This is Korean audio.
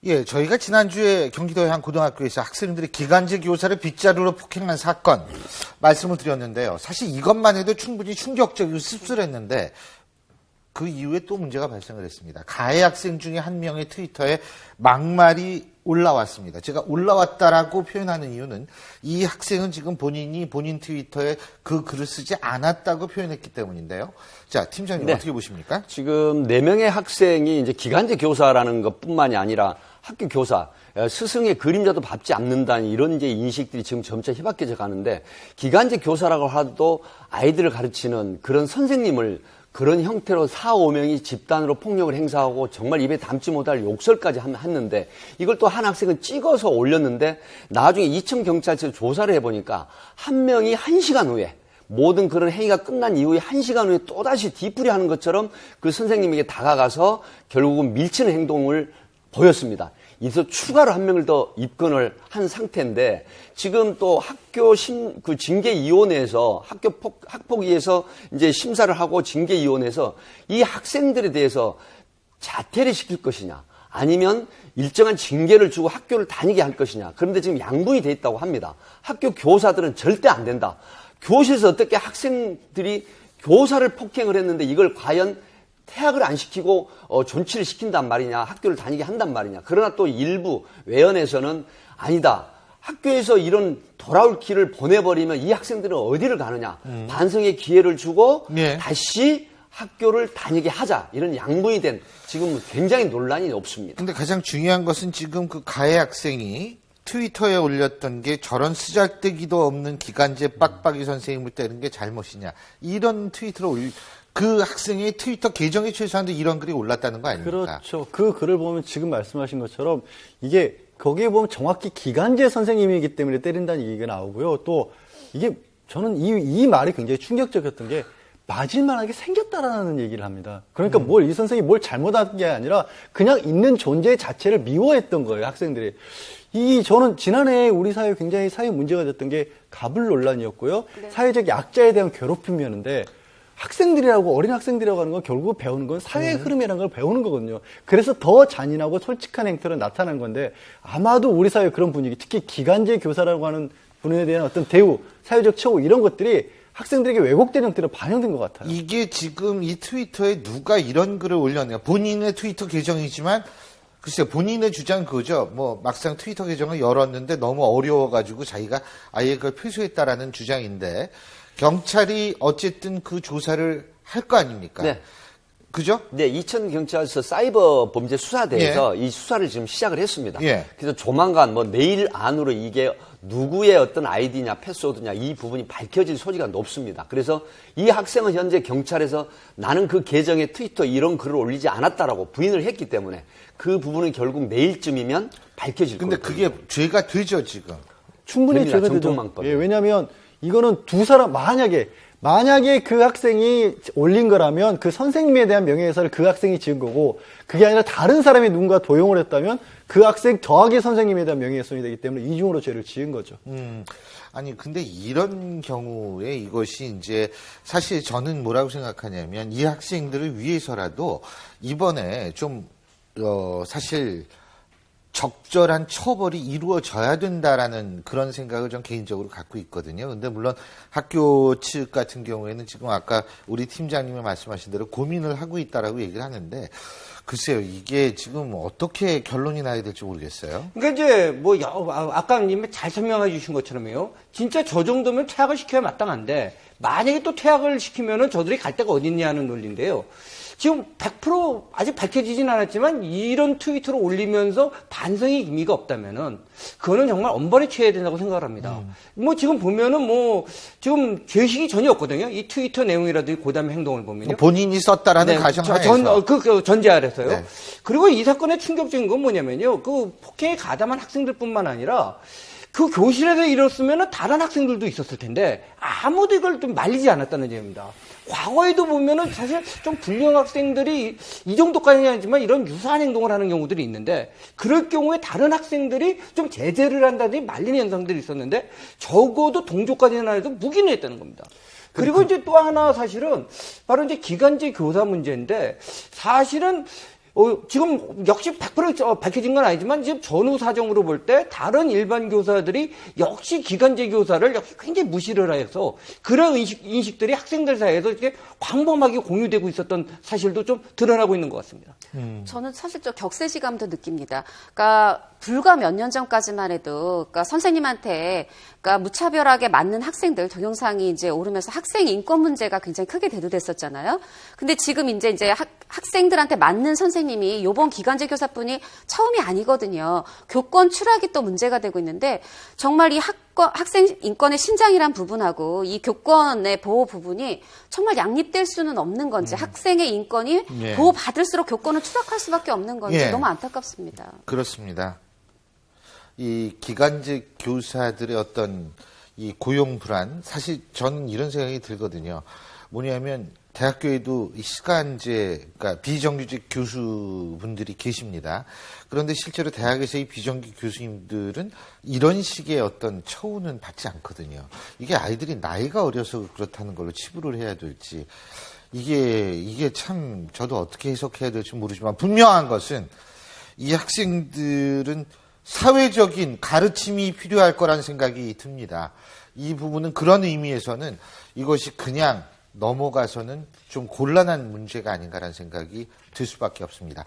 예, 저희가 지난주에 경기도의 한 고등학교에서 학생들이 기간제 교사를 빗자루로 폭행한 사건 말씀을 드렸는데요. 사실 이것만 해도 충분히 충격적이고 씁쓸했는데 그 이후에 또 문제가 발생을 했습니다. 가해 학생 중에 한 명의 트위터에 막말이 올라왔습니다. 제가 올라왔다라고 표현하는 이유는 이 학생은 지금 본인이 본인 트위터에 그 글을 쓰지 않았다고 표현했기 때문인데요. 자, 팀장님 네. 어떻게 보십니까? 지금 4명의 학생이 이제 기간제 교사라는 것뿐만이 아니라 학교 교사, 스승의 그림자도 밟지 않는다는 이런 이제 인식들이 지금 점차 희박해져 가는데 기간제 교사라고 하도 아이들을 가르치는 그런 선생님을 그런 형태로 4, 5명이 집단으로 폭력을 행사하고 정말 입에 담지 못할 욕설까지 했는데 이걸 또 한 학생은 찍어서 올렸는데 나중에 2층 경찰서에서 조사를 해보니까 한 명이 1시간 후에 모든 그런 행위가 끝난 이후에 1시간 후에 또다시 뒤풀이하는 것처럼 그 선생님에게 다가가서 결국은 밀치는 행동을 보였습니다. 이래서 추가로 한 명을 더 입건을 한 상태인데 지금 또 학교 그 징계위원회에서 학폭위에서 이제 심사를 하고 징계위원회에서 이 학생들에 대해서 자퇴를 시킬 것이냐 아니면 일정한 징계를 주고 학교를 다니게 할 것이냐. 그런데 지금 양분이 돼 있다고 합니다. 학교 교사들은 절대 안 된다. 교실에서 어떻게 학생들이 교사를 폭행을 했는데 이걸 과연 퇴학을 안 시키고 존치를 시킨단 말이냐, 학교를 다니게 한단 말이냐. 그러나 또 일부 외연에서는 아니다. 학교에서 이런 돌아올 길을 보내버리면 이 학생들은 어디를 가느냐. 반성의 기회를 주고 다시 학교를 다니게 하자. 이런 양분이 된 지금 굉장히 논란이 없습니다. 근데 가장 중요한 것은 지금 그 가해 학생이 트위터에 올렸던 게 저런 쓰잘데기도 없는 기간제 빡빡이 선생님을 때리는 게 잘못이냐. 이런 트위터를 그 학생의 트위터 계정에 최소한도 이런 글이 올랐다는 거 아닙니까? 그렇죠. 그 글을 보면 지금 말씀하신 것처럼 이게 거기에 보면 정확히 기간제 선생님이기 때문에 때린다는 얘기가 나오고요. 또 이게 저는 이 말이 굉장히 충격적이었던 게 맞을만하게 생겼다라는 얘기를 합니다. 그러니까 이 선생님이 뭘 잘못한 게 아니라 그냥 있는 존재 자체를 미워했던 거예요, 학생들이. 저는 지난해 우리 사회에 굉장히 사회 문제가 됐던 게 가불 논란이었고요. 네. 사회적 약자에 대한 괴롭힘이었는데 학생들이라고 어린 학생들이라고 하는 건 결국 배우는 건 사회의 흐름이라는 걸 배우는 거거든요. 그래서 더 잔인하고 솔직한 행태로 나타난 건데 아마도 우리 사회 그런 분위기, 특히 기간제 교사라고 하는 분에 대한 어떤 대우, 사회적 처우 이런 것들이 학생들에게 왜곡된 형태로 반영된 것 같아요. 이게 지금 이 트위터에 누가 이런 글을 올렸냐. 본인의 트위터 계정이지만 글쎄요, 본인의 주장은 그거죠. 막상 트위터 계정을 열었는데 너무 어려워가지고 자기가 아예 그걸 표시했다라는 주장인데 경찰이 어쨌든 그 조사를 할 거 아닙니까? 네. 그죠? 네, 이천경찰서 사이버 범죄 수사대에서 이 수사를 지금 시작을 했습니다. 그래서 조만간 내일 안으로 이게 누구의 어떤 아이디냐, 패스워드냐 이 부분이 밝혀질 소지가 높습니다. 그래서 이 학생은 현재 경찰에서 나는 그 계정에 트위터 이런 글을 올리지 않았다라고 부인을 했기 때문에 그 부분은 결국 내일쯤이면 밝혀질 거예요. 근데 그게 죄가 되죠, 지금? 충분히 죄가 되죠. 왜냐하면 이거는 두 사람 만약에 그 학생이 올린 거라면 그 선생님에 대한 명예훼손을 그 학생이 지은 거고 그게 아니라 다른 사람이 누군가 도용을 했다면 그 학생 더하기 선생님에 대한 명예훼손이 되기 때문에 이중으로 죄를 지은 거죠. 아니 근데 이런 경우에 이것이 이제 사실 저는 뭐라고 생각하냐면 이 학생들을 위해서라도 이번에 좀 사실 적절한 처벌이 이루어져야 된다라는 그런 생각을 전 개인적으로 갖고 있거든요. 근데 물론 학교 측 같은 경우에는 지금 아까 우리 팀장님이 말씀하신 대로 고민을 하고 있다라고 얘기를 하는데 글쎄요, 이게 지금 어떻게 결론이 나야 될지 모르겠어요. 그러니까 이제 아까 님이 잘 설명해 주신 것처럼요. 진짜 저 정도면 퇴학을 시켜야 마땅한데 만약에 또 퇴학을 시키면은 저들이 갈 데가 어디 있냐는 논리인데요. 지금 100% 아직 밝혀지진 않았지만 이런 트위터를 올리면서 반성의 의미가 없다면은 그거는 정말 엄벌에 처해야 된다고 생각을 합니다. 지금 보면은 지금 죄식이 전혀 없거든요. 이 트위터 내용이라든지 그다음에 행동을 보면요. 본인이 썼다라는 가정하에서 그 전제 아래서요. 네. 그리고 이 사건의 충격적인 건 뭐냐면요. 그 폭행에 가담한 학생들뿐만 아니라 그 교실에서 이뤘으면 다른 학생들도 있었을 텐데 아무도 이걸 좀 말리지 않았다는 점입니다. 과거에도 보면은 사실 좀 불량 학생들이 이 정도까지는 아니지만 이런 유사한 행동을 하는 경우들이 있는데 그럴 경우에 다른 학생들이 좀 제재를 한다든지 말리는 현상들이 있었는데 적어도 동조까지는 안 해도 묵인을 했다는 겁니다. 그리고 이제 또 하나 사실은 바로 이제 기간제 교사 문제인데 사실은 지금 역시 100% 밝혀진 건 아니지만 지금 전후 사정으로 볼 때 다른 일반 교사들이 역시 기간제 교사를 역시 굉장히 무시를 해서 그런 인식들이 학생들 사이에서 이렇게 광범하게 공유되고 있었던 사실도 좀 드러나고 있는 것 같습니다. 저는 사실 좀 격세지감도 느낍니다. 그러니까 불과 몇 년 전까지만 해도 그러니까 선생님한테 그러니까 무차별하게 맞는 학생들 동영상이 이제 오르면서 학생 인권 문제가 굉장히 크게 대두됐었잖아요. 근데 지금 이제 학생들한테 맞는 선생님이 요번 기간제 교사뿐이 처음이 아니거든요. 교권 추락이 또 문제가 되고 있는데 정말 이 학생 인권의 신장이란 부분하고 이 교권의 보호 부분이 정말 양립될 수는 없는 건지 학생의 인권이 예. 보호받을수록 교권은 추락할 수밖에 없는 건지 예. 너무 안타깝습니다. 그렇습니다. 이 기간제 교사들의 어떤 이 고용 불안, 사실 저는 이런 생각이 들거든요. 뭐냐면 대학교에도 이 시간제, 그러니까 비정규직 교수분들이 계십니다. 그런데 실제로 대학에서의 비정규 교수님들은 이런 식의 어떤 처우는 받지 않거든요. 이게 아이들이 나이가 어려서 그렇다는 걸로 치부를 해야 될지, 이게 참 저도 어떻게 해석해야 될지 모르지만 분명한 것은 이 학생들은 사회적인 가르침이 필요할 거라는 생각이 듭니다. 이 부분은 그런 의미에서는 이것이 그냥 넘어가서는 좀 곤란한 문제가 아닌가라는 생각이 들 수밖에 없습니다.